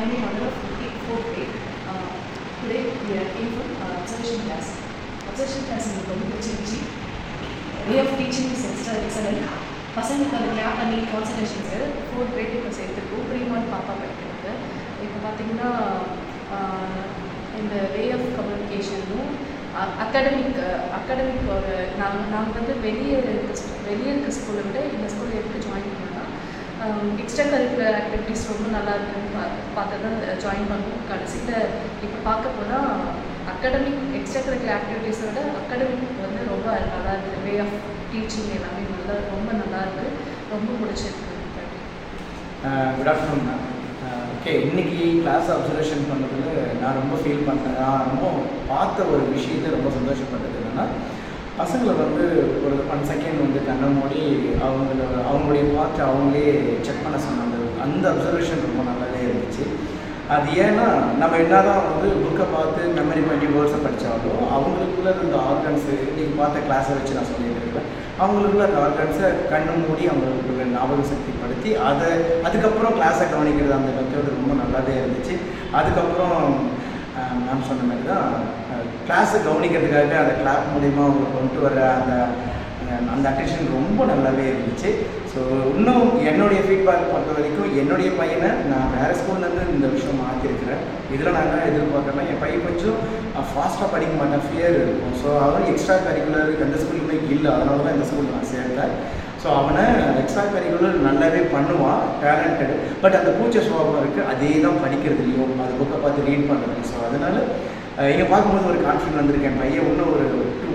I am a mother of 4th grade. Today we are in for observation class. Observation class is ரொம்ப பிடிச்சிருந்துச்சு. Way of teaching is excellent. பசங்களுக்கு அதை clap பண்ணி கான்சன்ட்ரேஷனுக்கு 4th grade இப்போ சேர்த்துருக்கோம். ப்ரீமான் பாப்பா படிக்கிறது. இப்போ பார்த்தீங்கன்னா இந்த வே ஆஃப் கம்யூனிகேஷனும் அகாடமிக் ஒரு நாங்கள் வந்து வெளியே இருக்க ஸ்கூலை விட இந்த ஸ்கூலில் எதுக்கு ஜாயின் பண்ணோம்னா எக்ஸ்ட்ரா கரிக்குலர் ஆக்டிவிட்டீஸ் ரொம்ப நல்லா இருக்குன்னு பார்த்து தான் ஜாயின் பண்ணுவோம். கடைசியில் இப்போ பார்க்க போனால் எக்ஸ்ட்ரா கரிக்குலர் ஆக்டிவிட்டீஸை விட அகாடமிக் வந்து ரொம்ப நல்லா இருக்குது. வே ஆஃப் டீச்சிங் எல்லாமே ரொம்ப நல்லா இருக்குது, ரொம்ப பிடிச்சிருக்கு. Good afternoon ma'am. ஓகே, இன்றைக்கி கிளாஸ் அப்சர்வேஷன் பண்ணதில் நான் ரொம்ப ஃபீல் பண்ணேன். நான் ரொம்ப பார்த்த ஒரு விஷயத்தை ரொம்ப சந்தோஷப்பட்டது என்னென்னா, பசங்களை வந்து ஒரு 1 செகண்ட் வந்து கண்ணை மூடி அவங்களுடைய பார்த்து அவங்களே செக் பண்ண சொன்னாங்க. அந்த அப்சர்வேஷன் ரொம்ப நல்லாவே இருந்துச்சு. அது ஏன்னா நம்ம என்ன தான் வந்து புக்கை பார்த்து மெமரி பண்ணி வேர்ட்ஸை படித்தாலும் அவங்களுக்குள்ள இந்த ஆர்கன்ஸு இன்றைக்கி பார்த்த கிளாஸை வச்சு நான் சொல்லிட்டு இருக்கேன். அவங்களுக்குள்ள அந்த ஆர்கன்ஸை கண்ணு மூடி அவங்களுக்குள்ள ஞாபக சக்தி படுத்தி அதுக்கப்புறம் கிளாஸை கவனிக்கிறது அந்த மெத்தட் ரொம்ப நல்லாவே இருந்துச்சு. அதுக்கப்புறம் மேம் சொன்ன மாதிரி தான் கிளாஸை கவனிக்கிறதுக்காக அந்த கிளாஸ் மூலிமா அவங்க கொண்டு வர அந்த அட்டென்ஷன் ரொம்ப நல்லாவே இருந்துச்சு. ஸோ இன்னும் என்னுடைய ஃபீட்பேக் பொறுத்த வரைக்கும் என்னுடைய பையனை நான் வேறு ஸ்கூல்லேருந்து இந்த விஷயம் மாற்றிருக்கிறேன். இதில் நான் என்ன எதிர்பார்க்குறேன்னா, என் பையன் கொஞ்சம் ஃபாஸ்ட்டாக படிக்க மாட்டேன், ஃபியர் இருக்கும். ஸோ அவன் எக்ஸ்ட்ரா கரிக்குலர் எந்த ஸ்கூலுமே இல்லை, அதனால தான் இந்த ஸ்கூலில் நான் சேர்த்தேன். ஸோ அவனை எக்ஸ்ட்ரா கரிக்குலர் நல்லாவே பண்ணுவான், டேலண்டட். பட் அந்த கூச்ச சுபாவம் இருக்குது, அதே தான் படிக்கிறதுலையும் அது புக்கை பார்த்து ரீட் பண்ணுறது. ஸோ அதனால் இங்கே பார்க்கும்போது ஒரு கான்ஃபிடன்ட் வந்திருக்கேன். பையன் இன்னும் ஒரு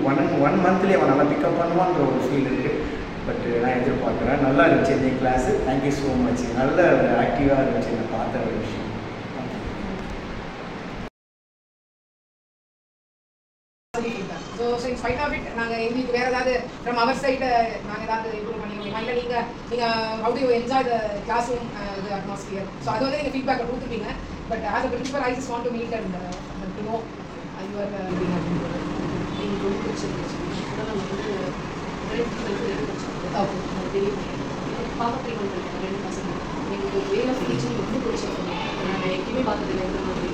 1 மந்த்லேயே அவன் நல்லா பிக்கப் பண்ணுவான்ற ஒரு ஃபீல் இருக்குது. பட் நான் எதிர்பார்க்குறேன். நல்லா இருந்துச்சு இந்த கிளாஸு. Thank you so much. நல்ல ஒரு ஆக்டிவாக இருந்துச்சு நான் பார்த்த ஒரு விஷயம். So in spite of it, நாங்கள் எங்களுக்கு வேறு ஏதாவது from our side நாங்கள் ஏதாவது இம்ப்ரூவ் பண்ணி முடியுமா, இல்லை நீங்கள் how do you enjoy the classroom, the atmosphere? So அது வந்து நீங்கள் ஃபீட்பேக்கை கொடுத்துருப்பீங்க. But as a principal, I just want to meet and to know your எனக்கு ரொம்ப பிடிச்சிருந்துச்சு. நம்ம வந்து பாப்பா ப்ரீமான் படிக்கிற 2 பசங்க எனக்கு வே ஆஃப் டீச்சிங் ரொம்ப பிடிச்சிருக்கு. நான் எங்கேயுமே பார்த்ததில்லை இந்த மாதிரி.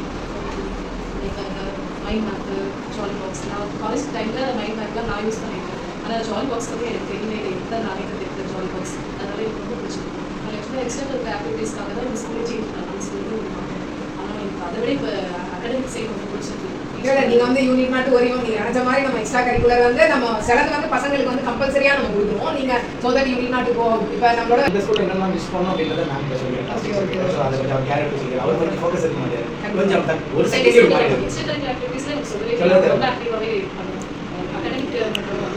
மைண்ட் மேப்பு, ஜாலி பாக்ஸ், நான் காலேஜ் டைமில் மைண்ட் மேப்லாம் நான் யூஸ் பண்ணியிருக்கேன். ஆனால் ஜாலி பாக்ஸ் வந்து எனக்கு தெரியல, எந்த நானே கற்றுக்கிற ஜாலி பாக்ஸ், அதனால எனக்கு ரொம்ப பிடிச்சிருக்கு. நான் ஆக்சுவலாக எக்ஸ்ட்ரா கரிக்குலர் ஆக்டிவிட்டீஸ்க்காக தான் இந்த ஸ்கூலே சேஞ்ச் பண்ணலாம்னு சொல்லிட்டு ஆனால் எனக்கு அதை விட இப்போ அகாடமிக் சைடு ரொம்ப பிடிச்சிருக்கு. இல்லை, நீங்கள் வந்து யூனிட் மட்டும் வரையும் நீங்கள் நினச்ச மாதிரி நம்ம எக்ஸ்ட்ரா கரிக்குலர் வந்து நம்ம சிலது வந்து பசங்களுக்கு வந்து கம்பல்சரியாக நம்ம கொடுக்குறோம். நீங்கள் சோதரி யூனிட் நாட்டு போ இப்போ நம்மளோட இந்த ஸ்கூலில் என்னெல்லாம் மிஸ் பண்ணோம் அப்படின்றத நான் இப்போ சொல்லுவேன். ஸோ அதை கொஞ்சம் கேரக்டர் சொல்லுங்கள். அவர் கொஞ்சம் ஃபோக்கஸ் இருக்க மாட்டார், கொஞ்சம் ஒரு செகண்ட் எக்ஸ்ட்ரா கரிக்குலர் ஆக்டிவிட்டீஸில் எனக்கு சொல்லவே ரொம்ப ஆக்டிவாகவே பண்ணுவோம். அகாடமிக்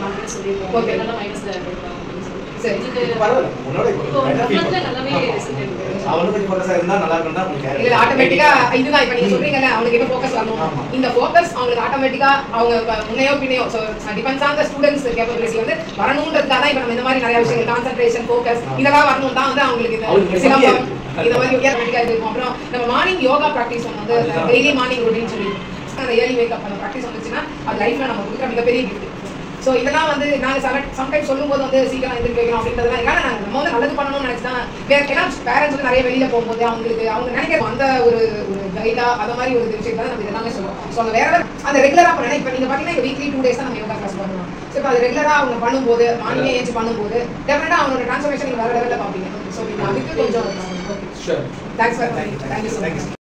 மட்டும் சொல்லியிருக்கோம். ஓகே, நல்லா மைனஸில் ஆட்டோமேட்டிக்கா இதுதான் இப்ப நீங்க சொல்றீங்கல்ல, அவங்களுக்கு என்ன ஃபோக்கஸ் வரணும், இந்த ஃபோக்கஸ் அவங்களுக்கு ஆட்டோமேட்டிக்கா அவங்க முன்னையோ பின்னையோ depends on the students capability வந்து வரணும்ன்றதுக்காக தான் இப்ப நம்ம இந்த மாதிரி நிறைய விஷயங்கள் கான்சென்ட்ரேஷன் ஃபோக்கஸ் இதெல்லாம் வரணும் தான் வந்து அவங்களுக்கு இந்த சிலம்பம் இந்த மாதிரி ஆட்டோமேட்டிக்கா இருக்கும். அப்புறம் நம்ம மார்னிங் யோகா ப்ராக்டிஸ் வந்து டெய்லி மார்னிங் ரொட்டீன் சொல்லி அந்த ஏர்லி வேக்கப் அந்த ப்ராக்டிஸ் வந்துச்சுன்னா அது லைஃப்ல நம்ம கொடுக்குற மிகப்பெரிய கிஃப்ட். ஸோ இதெல்லாம் வந்து நாங்கள் சம்டைம்ஸ் சொல்லும்போது வந்து சீக்கிரம் எந்திரிக்க வைக்கணும் அப்படின்றதுலாம் ஏன்னா நம்ம வந்து நல்லது பண்ணணும்னு நினச்சி தான் ஏன்னா பேரண்ட்ஸ் வந்து நிறைய வெளியில் போகும்போது அவங்க நினைக்கிறோம் அந்த ஒரு கைடா அந்த மாதிரி ஒரு விஷயம் தான் நம்ம இதெல்லாமே சொல்லுவோம். ஸோ அவங்க வேற அந்த ரெகுலராக பண்ணணும். இப்போ நீங்கள் பார்த்தீங்கன்னா வீக்லி 2 days தான் நம்ம யோகா கிளாஸ் பண்ணுவோம். ஸோ இப்போ அது ரெகுலராக அவங்க பண்ணும்போது மார்னிங்கே ஏஞ்சி பண்ணும்போது டெஃபினட்டாக அவங்களோட ட்ரான்ஸ்ஃபர்மேஷன் நீங்கள் வேறு லெவலில் பார்ப்பீங்க. ஸோ அதுக்கு கொஞ்சம் thanks for thank you so much.